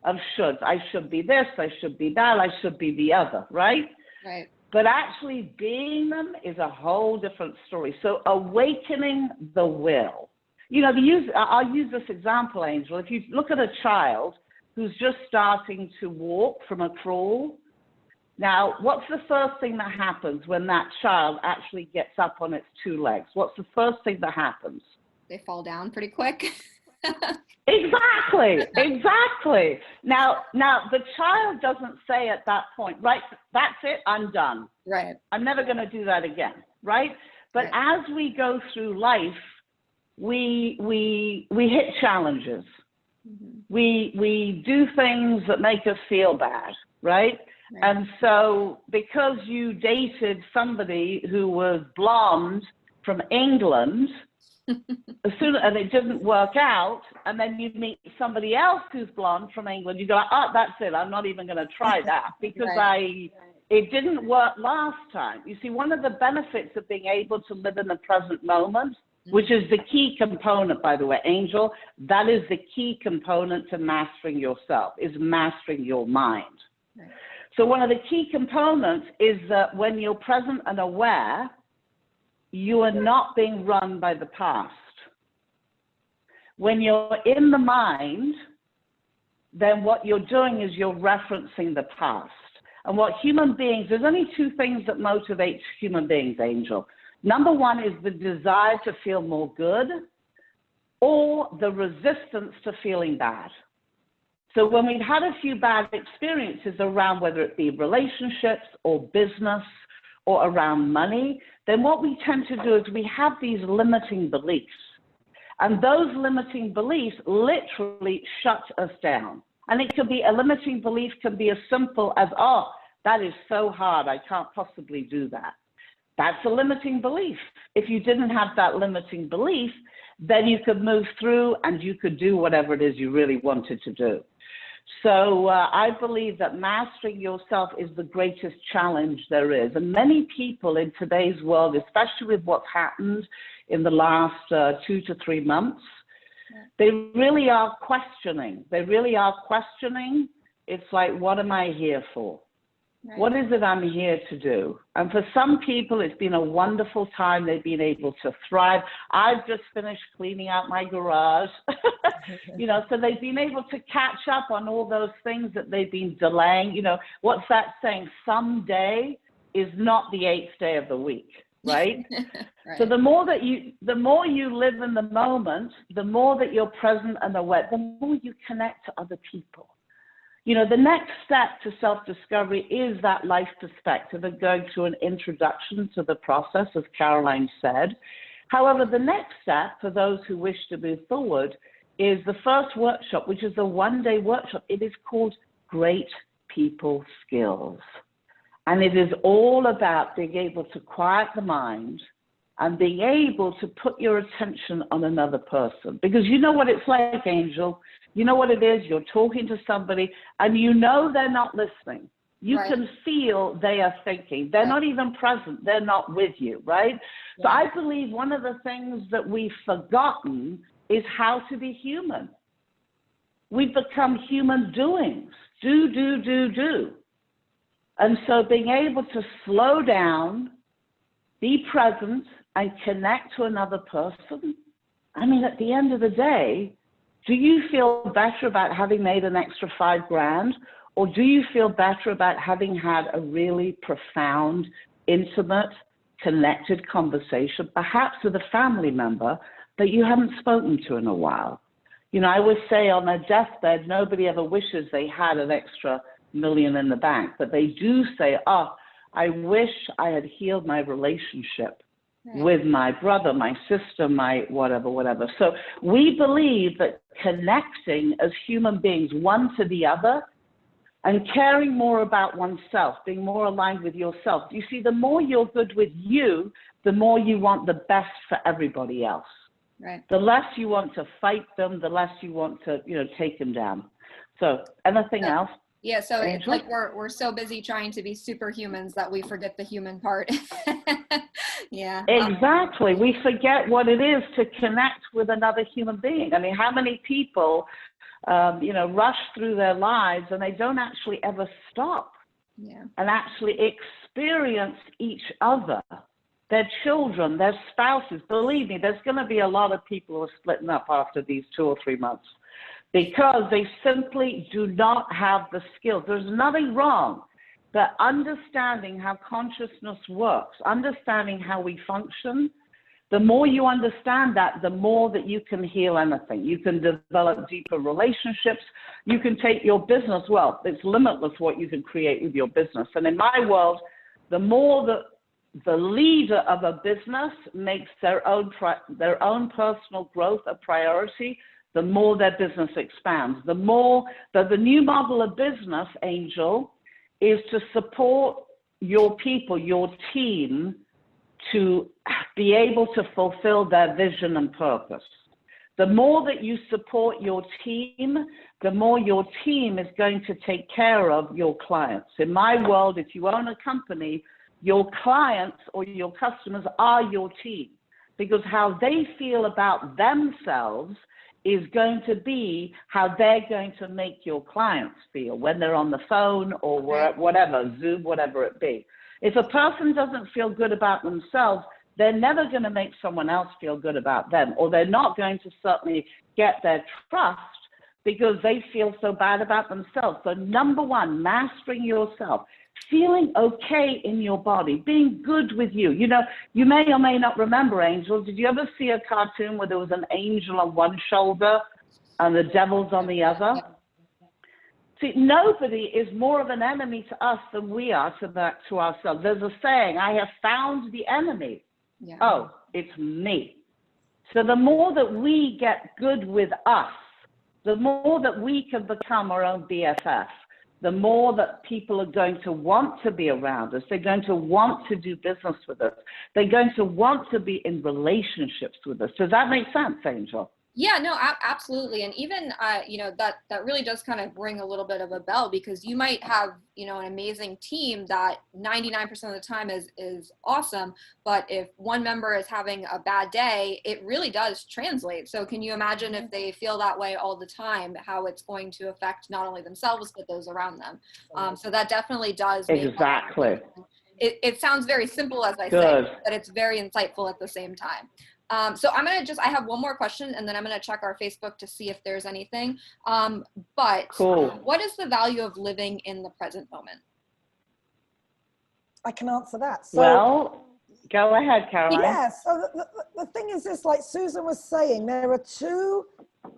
of shoulds. I should be this, I should be that, I should be the other, right? Right. But actually being them is a whole different story. So awakening the will. You know, I'll use this example, Angel. If you look at a child who's just starting to walk from a crawl, now, what's the first thing that happens when that child actually gets up on its two legs? What's the first thing that happens? They fall down pretty quick. Exactly, exactly. Now the child doesn't say at that point, right, that's it, I'm done. Right. I'm never going to do that again, right? But right. as we go through life, we hit challenges. Mm-hmm. We do things that make us feel bad, right? Right? And so because you dated somebody who was blonde from England, and it didn't work out, and then you meet somebody else who's blonde from England, you go, oh, that's it, I'm not even going to try that because right. It didn't work last time. You see, one of the benefits of being able to live in the present moment, which is the key component, by the way, Angel, that is the key component to mastering yourself, is mastering your mind. Right. So one of the key components is that when you're present and aware, you are not being run by the past. When you're in the mind, then what you're doing is you're referencing the past. And what human beings, there's only two things that motivate human beings, Angel. Number one is the desire to feel more good, or the resistance to feeling bad. So when we've had a few bad experiences around, whether it be relationships or business or around money, then what we tend to do is we have these limiting beliefs. And those limiting beliefs literally shut us down. And it could be, a limiting belief can be as simple as, oh, that is so hard, I can't possibly do that. That's a limiting belief. If you didn't have that limiting belief, then you could move through and you could do whatever it is you really wanted to do. So I believe that mastering yourself is the greatest challenge there is. And many people in today's world, especially with what's happened in the last 2 to 3 months, they really are questioning. They really are questioning. It's like, what am I here for? Right. What is it I'm here to do? And for some people, it's been a wonderful time. They've been able to thrive. I've just finished cleaning out my garage, you know, so they've been able to catch up on all those things that they've been delaying. You know, what's that saying? Someday is not the 8th day of the week, right? Right. So the more you live in the moment, the more that you're present and aware, the more you connect to other people. You know, the next step to self-discovery is that life perspective and going through an introduction to the process, as Caroline said. However, the next step for those who wish to move forward is the first workshop, which is a one-day workshop. It is called Great People Skills. And it is all about being able to quiet the mind and being able to put your attention on another person. Because you know what it's like, Angel. You know what it is, you're talking to somebody and you know they're not listening. You right. can feel they are thinking. They're right. not even present. They're not with you, right? Yeah. So I believe one of the things that we've forgotten is how to be human. We've become human doings. Do. And so being able to slow down, be present, and connect to another person. I mean, at the end of the day, do you feel better about having made an extra $5,000, or do you feel better about having had a really profound, intimate, connected conversation, perhaps with a family member that you haven't spoken to in a while? You know, I always say on their deathbed, nobody ever wishes they had an extra million in the bank, but they do say, oh, I wish I had healed my relationship with my brother, my sister, my whatever. So we believe that connecting as human beings, one to the other, and caring more about oneself, being more aligned with yourself. You see, the more you're good with you, the more you want the best for everybody else. Right. The less you want to fight them, the less you want to, you know, take them down. So anything else? Yeah, so it's like we're so busy trying to be superhumans that we forget the human part. Yeah. Exactly. We forget what it is to connect with another human being. I mean, how many people, you know, rush through their lives and they don't actually ever stop and actually experience each other, their children, their spouses. Believe me, there's going to be a lot of people who are splitting up after these 2 or 3 months, because they simply do not have the skills. There's nothing wrong, but understanding how consciousness works, understanding how we function, the more you understand that, the more that you can heal anything. You can develop deeper relationships. You can take your business, well, it's limitless what you can create with your business. And in my world, the more that the leader of a business makes their own personal growth a priority, the more their business expands. The more that the new model of business, Angel, is to support your people, your team, to be able to fulfill their vision and purpose. The more that you support your team, the more your team is going to take care of your clients. In my world, if you own a company, your clients or your customers are your team, because how they feel about themselves is going to be how they're going to make your clients feel when they're on the phone or whatever, Zoom, whatever it be. If a person doesn't feel good about themselves, they're never going to make someone else feel good about them, or they're not going to certainly get their trust because they feel so bad about themselves. So number one, mastering yourself, feeling okay in your body, being good with you. You know, you may or may not remember, Angel, did you ever see a cartoon where there was an angel on one shoulder and the devil's on the other? See, nobody is more of an enemy to us than we are to ourselves. There's a saying, I have found the enemy. Yeah. Oh, it's me. So the more that we get good with us, the more that we can become our own BFF, the more that people are going to want to be around us. They're going to want to do business with us. They're going to want to be in relationships with us. Does that make sense, Angel? Yeah, no, absolutely. And even, that really does kind of ring a little bit of a bell, because you might have, an amazing team that 99% of the time is awesome. But if one member is having a bad day, it really does translate. So can you imagine if they feel that way all the time, how it's going to affect not only themselves, but those around them? So that definitely does. Exactly. It sounds very simple, as I Good. say, but it's very insightful at the same time. So I have one more question, and then I'm going to check our Facebook to see if there's anything. But Cool. What is the value of living in the present moment? I can answer that. So, well, go ahead, Caroline. yeah, so the thing is this, like Susan was saying, there are two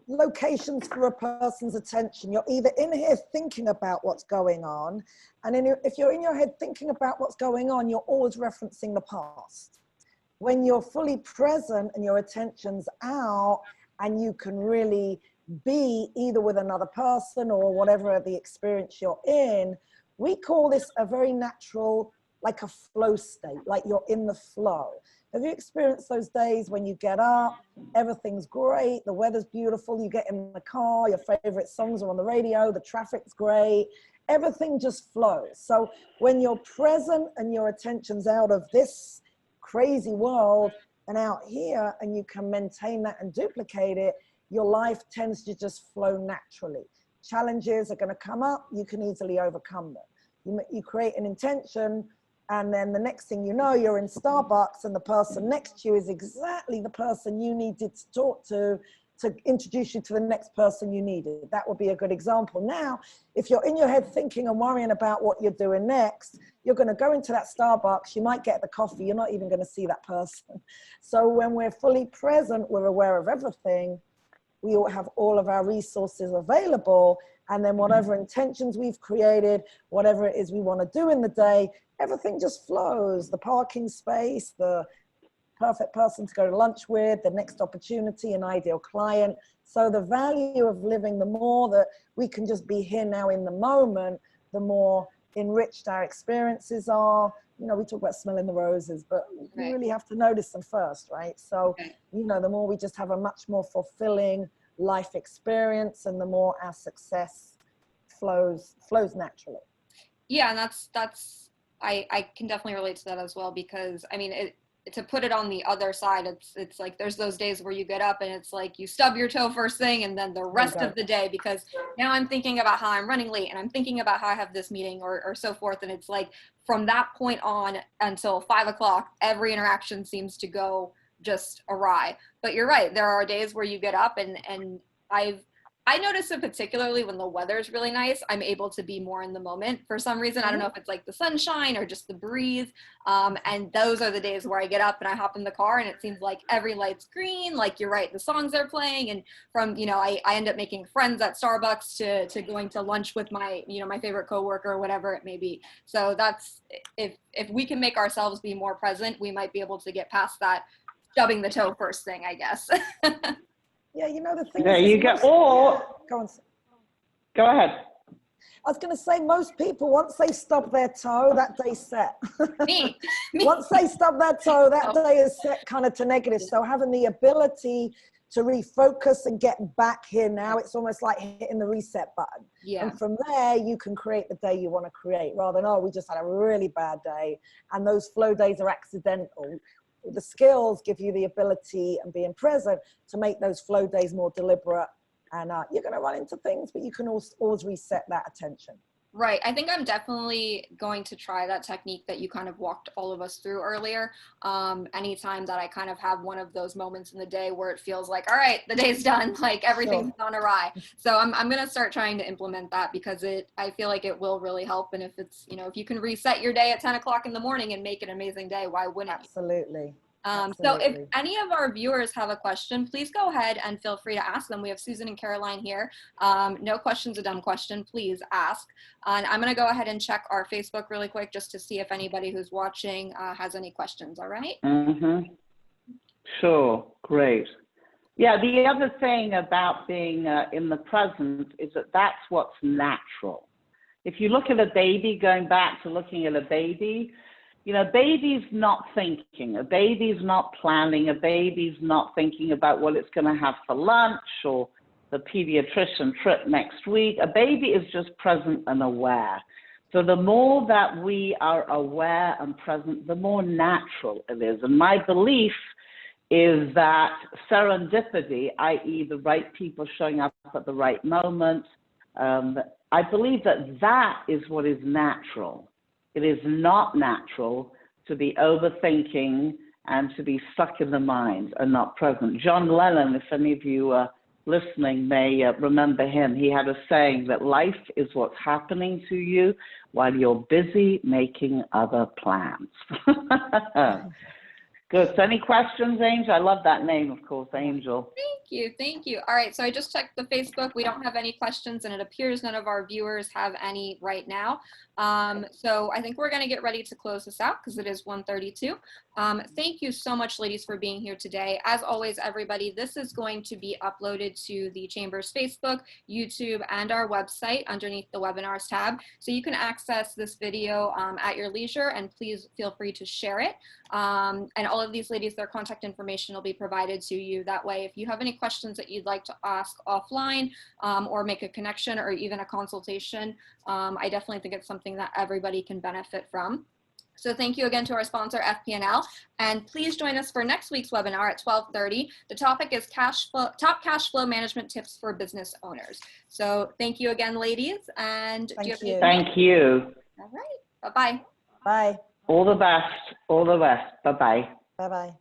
locations for a person's attention. You're either in here thinking about what's going on, and if you're in your head thinking about what's going on, you're always referencing the past. When you're fully present and your attention's out and you can really be either with another person or whatever the experience you're in, we call this a very natural, like a flow state, like you're in the flow. Have you experienced those days when you get up, everything's great, the weather's beautiful, you get in the car, your favorite songs are on the radio, the traffic's great, everything just flows. So when you're present and your attention's out of this crazy world and out here, and you can maintain that and duplicate it, your life tends to just flow naturally. Challenges are going to come up, you can easily overcome them. You create an intention, and then the next thing you know, you're in Starbucks and the person next to you is exactly the person you needed to talk to introduce you to the next person you needed. That would be a good example. Now, if you're in your head thinking and worrying about what you're doing next, you're going to go into that Starbucks, you might get the coffee, you're not even going to see that person. So when we're fully present, we're aware of everything, we all have all of our resources available, and then whatever intentions we've created, whatever it is we want to do in the day, everything just flows. The parking space, the perfect person to go to lunch with, the next opportunity, an ideal client. So the value of living, the more that we can just be here now in the moment, the more enriched our experiences are. We talk about smelling the roses, but we really have to notice them first, right? So, the more we just have a much more fulfilling life experience, and the more our success flows naturally. Yeah, and that's I can definitely relate to that as well, because to put it on the other side, it's like there's those days where you get up and it's like you stub your toe first thing, and then the rest of the day, because now I'm thinking about how I'm running late, and I'm thinking about how I have this meeting or so forth, and it's like from that point on until 5 o'clock, every interaction seems to go just awry. But you're right, there are days where you get up and I notice it particularly when the weather's really nice. I'm able to be more in the moment for some reason. I don't know if it's like the sunshine or just the breeze. And those are the days where I get up and I hop in the car and it seems like every light's green. Like you're right, the songs are playing. And from, I end up making friends at Starbucks to going to lunch with my, my favorite coworker or whatever it may be. So that's, if we can make ourselves be more present, we might be able to get past that stubbing the toe first thing, I guess. Yeah, the thing there is, you go. Or go ahead. I was going to say, most people, once they stub their toe, that day's set. Me. Once they stub their toe, that day is set kind of to negative. So having the ability to refocus and get back here now, it's almost like hitting the reset button. Yeah. And from there, you can create the day you want to create, rather than, we just had a really bad day. And those flow days are accidental. The skills give you the ability and being present to make those flow days more deliberate. And you're going to run into things, but you can always reset that attention. Right. I think I'm definitely going to try that technique that you kind of walked all of us through earlier. Anytime that I kind of have one of those moments in the day where it feels like, all right, the day's done, like everything's gone awry. So I'm going to start trying to implement that, because I feel like it will really help. And if it's, if you can reset your day at 10 o'clock in the morning and make it an amazing day, why wouldn't you? Absolutely. So if Absolutely. any of our viewers have a question, please go ahead and feel free to ask them. We have Susan and Caroline here. No question's a dumb question, please ask. And I'm gonna go ahead and check our Facebook really quick just to see if anybody who's watching has any questions, all right? Mm-hmm. Sure, great. Yeah, the other thing about being in the present is that that's what's natural. If you look at a baby, going back to looking at a baby, you know, a baby's not thinking, a baby's not planning, a baby's not thinking about what it's going to have for lunch or the pediatrician trip next week. A baby is just present and aware. So the more that we are aware and present, the more natural it is. And my belief is that serendipity, i.e. the right people showing up at the right moment, I believe that that is what is natural. It is not natural to be overthinking and to be stuck in the mind and not present. John Lennon, if any of you are listening may remember him, he had a saying that life is what's happening to you while you're busy making other plans. Good. So any questions, Angel? I love that name, of course, Angel. Thank you, thank you. All right, so I just checked the Facebook. We don't have any questions, and it appears none of our viewers have any right now. So I think we're going to get ready to close this out because it is 1:32. Thank you so much, ladies, for being here today. As always, everybody, this is going to be uploaded to the Chamber's Facebook, YouTube, and our website underneath the webinars tab. So you can access this video at your leisure, and please feel free to share it. And all of these ladies, their contact information will be provided to you. That way, if you have any questions that you'd like to ask offline or make a connection or even a consultation, I definitely think it's something that everybody can benefit from. So thank you again to our sponsor, FP&L, and please join us for next week's webinar at 12:30. The topic is top cash flow management tips for business owners. So thank you again, ladies, and Thank you. Thank you. All right, bye-bye. Bye. All the best. All the best. Bye-bye. Bye-bye.